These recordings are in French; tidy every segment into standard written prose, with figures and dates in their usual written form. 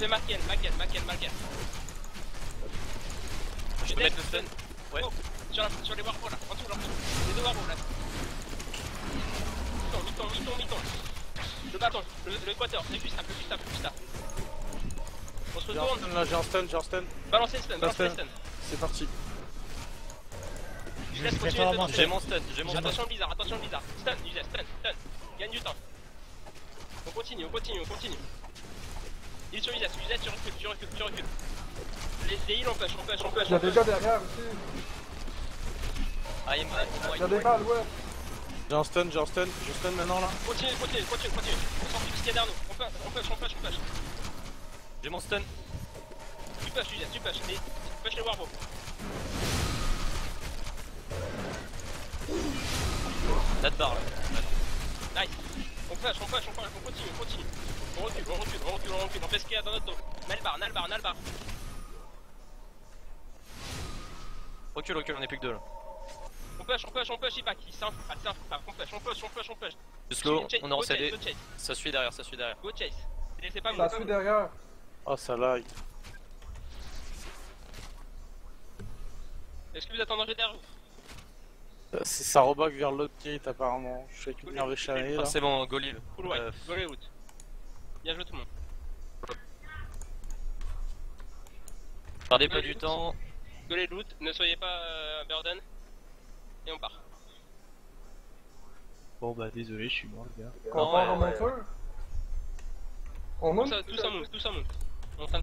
fais Markel. Je peux mettre le stun. Ouais. Oh, sur les warbots là, en dessous, les deux warbots là. Mi-ton. Le bâton, l'équateur, c'est juste là. On se retourne. Là, j'ai un stun. Balancez le stun. C'est parti. Je laisse continuer de J'ai mon stun, Attention Blizzard. Stun. Gagne du temps. On continue. Il est sur Izet, tu recules. Les heals on push. Il y a des gars derrière aussi. Ah, il Il y a des balles, ouais. J'ai un stun, je stun maintenant là. Continue. On s'en fiche ce qu'il y a derrière nous. On push. J'ai mon stun. Tu push. Et push les warbots. Là de barre là. Nice. On continue. On recule. On fait ce qu'il y a dans notre dos. Nalbar. Recule, on est plus que deux là. On push, il back. Il s'infle pas. On push. Du slow, on est en CD. Ça suit derrière. Go chase. Laissez pas Ça suit derrière. Oh, ça lag. Est-ce que vous êtes en danger derrière vous? Ça rebug vers l'autre gate apparemment. Je suis avec une nerveux charrier là. C'est bon, go live. Full white, go les routes. Bien joué tout le monde. Perdez pas du temps. Go les loot, ne soyez pas burden. Et on part. Bon bah désolé, je suis mort les gars. On part en monteur. On monte. Tout ça monte. On s'en...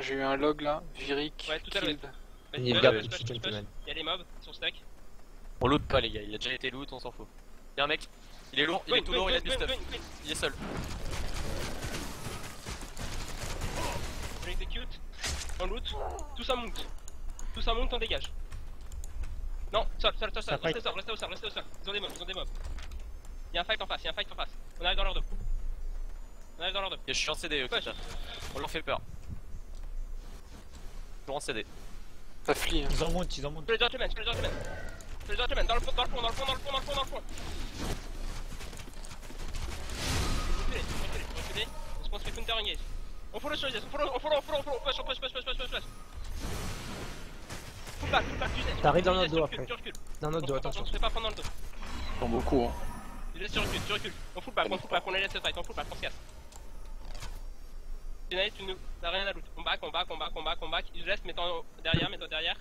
J'ai eu un log là, Virik, Ouais, tout à l'heure. killed. Il y a les mobs sur stack. On loot pas les gars, il a déjà été loot, on s'en fout. Y'a un mec, il est lourd, il est tout lourd, il a du stuff. Il est seul. On execute, on loot, tout ça monte, on dégage. Non, sol, restez au sol. Ils ont des mobs. Y'a un fight en face. On arrive dans leur dos. Je suis en CD, ok. On leur fait peur. Toujours en CD. Ça flie. Hein. Ils en montent. Je les gentlemen, dans le fond. Reculez. On se fait counter engage. On follow sur les on follow, push. Full back, T'arrives dans notre dos tu après. recules. Dans notre dos, attention. On se fait pas prendre dans le dos. Ils sont beaucoup. Hein. Tu recules. On full back, on les laisse se fight, on se casse. Finale, tu nous t'as rien à loot. On back. Je laisse, mets-toi derrière.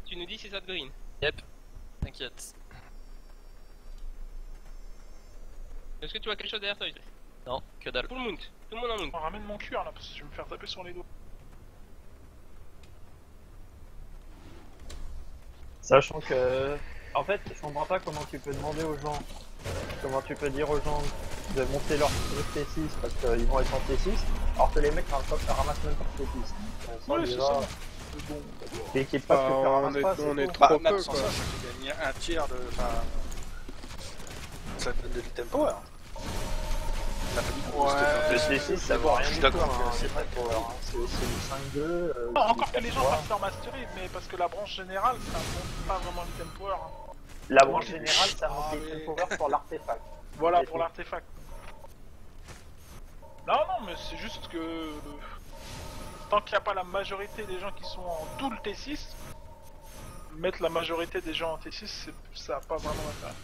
Tu nous dis si ça te green. Yep. T'inquiète. Est-ce que tu vois quelque chose derrière toi, Idriss? Non, que dalle. Tout le monde en mount. On ramène mon cuir là parce que je vais me faire taper sur les dos. Sachant que, en fait, je comprends pas comment tu peux demander aux gens, comment tu peux dire aux gens de monter leur T6 parce qu'ils vont être en T6, alors que les mecs ramassent même pas de T6. Ouais, c'est ça. Bon. L'équipe pas que ramasse pas, on est trop trop Même peu sans quoi. ça, je vais gagner un tiers de. Enfin. Ça donne de l'item power. Le T6 ça vaut rien du tout, d'accord. c'est pas power, hein. C'est du 5-2. Encore que les gens passent leur mastery, mais parce que la branche générale ça monte pas vraiment l'item power. Hein. La branche générale ça monte l'item power pour l'artefact. Voilà pour l'artefact. Non, mais c'est juste que tant qu'il n'y a pas la majorité des gens qui sont en tout le T6, mettre la majorité des gens en T6, ça n'a pas vraiment d'intérêt.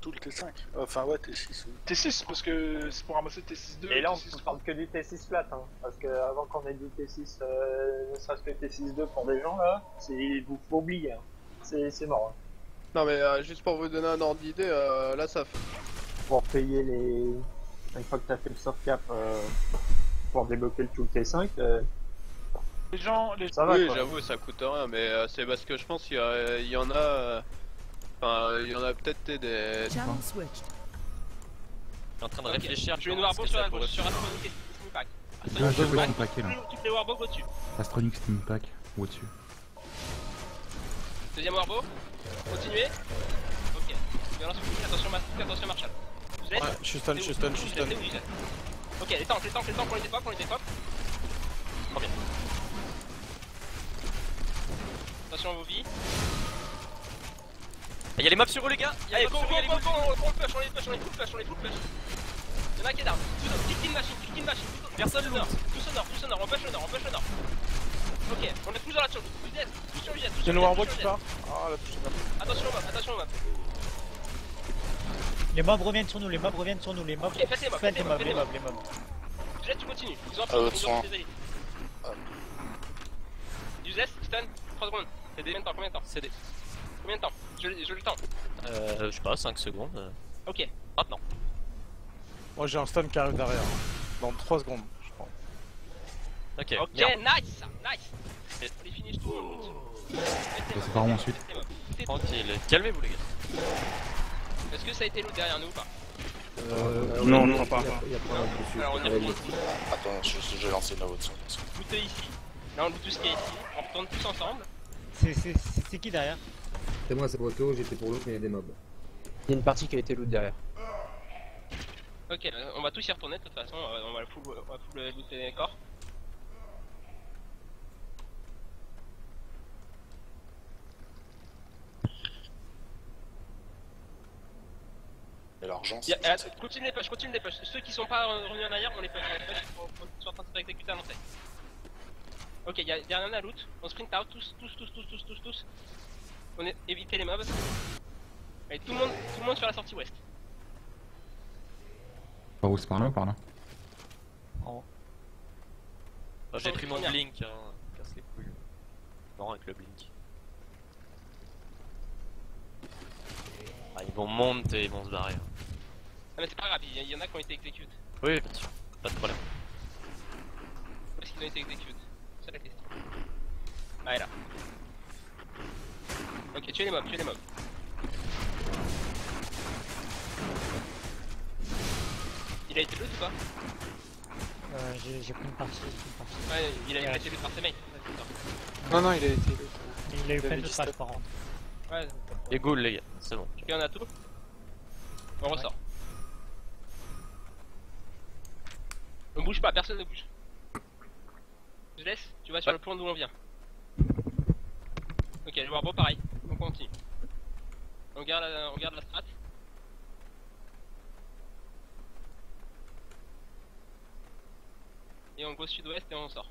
Tout le T5. Enfin, ouais, T6. Oui. T6, parce que c'est pour ramasser T6-2. Et là on parle que du T6 flat, hein, parce que avant qu'on ait du T6, ne serait-ce que T6-2 pour des gens là, vous faut oublier, hein. C'est mort. Hein. Non mais juste pour vous donner un ordre d'idée, là ça fait... Pour payer les... Une fois que t'as fait le soft cap pour débloquer le tout T5, Les gens, ça va Oui quoi. j'avoue ça coûte rien, mais c'est parce que je pense qu'il y en a... Enfin il y en a peut-être des... Je suis en train de réfléchir. Je vais une warbow sur la gauche, sur Astronic et Steam Pack. Toutes les warbows au-dessus. Astronic Steam Pack, au-dessus. Deuxième warbow. Continuez. Ok. Violence publique, attention Marshall. Je laisse. Ouais, je suis stun. Ok, les tanks, on les dépoque. Trop bien. Attention à vos vies. Y'a les mobs sur eux les gars. Allez, go, on les push. Il y a qui est down. Kick in machine. Personne Tout au nord, on push le nord. Ok, on est tous dans la chose. Tous sur Juliette, Il y a le Warboy qui part. Ah, la touche est pas. Attention au mob. Les mobs reviennent sur nous, les mobs. Ok, faites les mobs. Juliette, tu continues. Ils ont votre soin. des élites. Useless, stun, 3 secondes. C'est des combien de temps C'est des. Combien de temps je le temps. Je sais pas, 5 secondes. Ok. Maintenant. Moi j'ai un stun qui arrive derrière. Dans 3 secondes, je crois. Ok, Ok, merde. nice. On les finish tout le monde. c'est par où ensuite? Tranquille, calmez-vous les gars. Est-ce que ça a été loot derrière nous ou pas? Non, pas. Alors on y retourne. Attends, je vais lancer une autre. Lootez ici. Là on loot tout ce qui est ici. On retourne tous ensemble. C'est qui derrière? C'est moi, c'est Broto, j'étais pour l'autre, mais il y a des mobs. Il y a une partie qui a été loot derrière. Ok, on va tous y retourner de toute façon. On va full looter les corps. Et l'argent, Continue les push. Ceux qui sont pas revenus en arrière, on les push. On est en train de se faire exécuter à l'entrée. Ok, y'a rien à loot. On sprint out tous. On est éviter les mobs. Allez, tout le monde sur la sortie ouest. Par où? C'est par là ou par là? J'ai pris mon blink, hein. Casse les couilles. Non, avec le blink. Ah, ils vont monter, ils vont se barrer. Ah mais c'est pas grave, il y en a qui ont été exécutés. Oui, bien sûr, pas de problème. Où est-ce qu'ils ont été exécutés? C'est la question. Ah, elle est là. Ok, tuez les mobs. Il a été loot ou pas? J'ai pris une partie. Ouais, il a été loot par ses mates. Non, il a été. Il a eu plein de trash par contre. Ouais, Et goal les gars, c'est bon. et on a tout. On ressort. On bouge pas, personne ne bouge. Je laisse, tu vas sur le point d'où on vient. Ok, le warbo pareil, on continue. On garde la strat. Et on go sud-ouest et on sort.